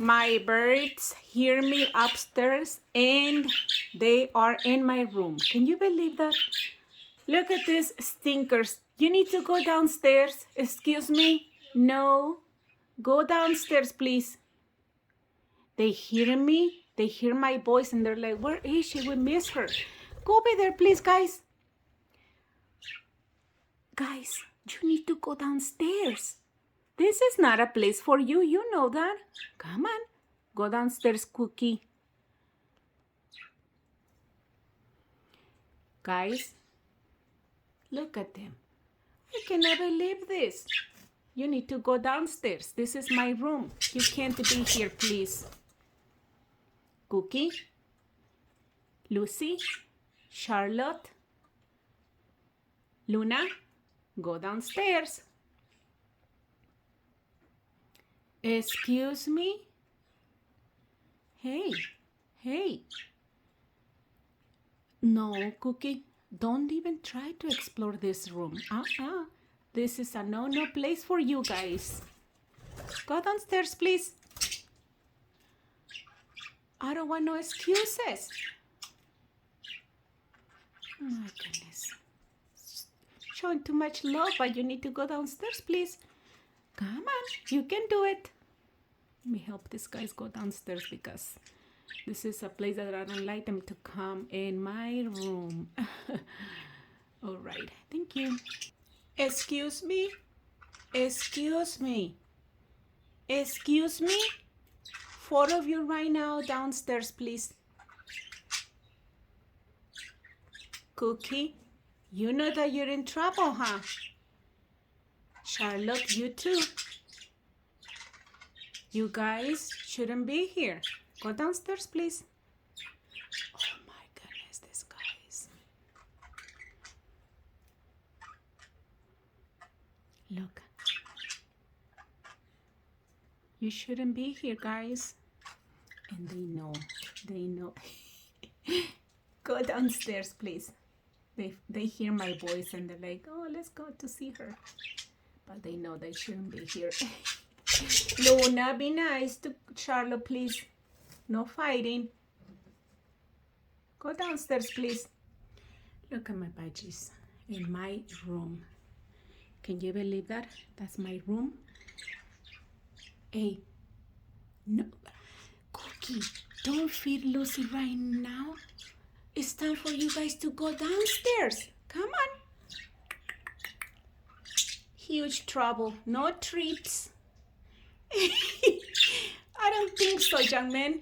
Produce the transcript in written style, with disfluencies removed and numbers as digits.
My birds hear me upstairs and they are in my room. Can you believe that? Look at these stinkers. You need to go downstairs. Excuse me? No. Go downstairs, please. They hear me. They hear my voice and they're like, where is she? We miss her. Go over there, please, guys. Guys, you need to go downstairs. This is not a place for you. You know that. Come on. Go downstairs, Cookie. Guys, look at them. I cannot believe this. You need to go downstairs. This is my room. You can't be here, please. Cookie, Lucy, Charlotte, Luna, go downstairs. Excuse me? Hey. No, Cookie, don't even try to explore this room. This is a no place for you guys. Go downstairs, please. I don't want no excuses. Oh my goodness. Showing too much love, but you need to go downstairs, please. Come on, you can do it. Let me help these guys go downstairs because this is a place that I don't like them to come in my room. All right, thank you. Excuse me? Excuse me? Excuse me? 4 of you right now downstairs, please. Cookie, you know that you're in trouble, huh? Charlotte, you too. You guys shouldn't be here. Go downstairs, please. Oh my goodness, these guys. Look. You shouldn't be here, guys. And they know. Go downstairs, please. They hear my voice and they're like, oh, let's go to see her. But they know they shouldn't be here. Luna, be nice to Charlotte, please. No fighting. Go downstairs, please. Look at my budgies in my room. Can you believe that? That's my room. Hey, no. Cookie, don't feed Lucy right now. It's time for you guys to go downstairs. Come on. Huge trouble. No treats. I don't think so, young man.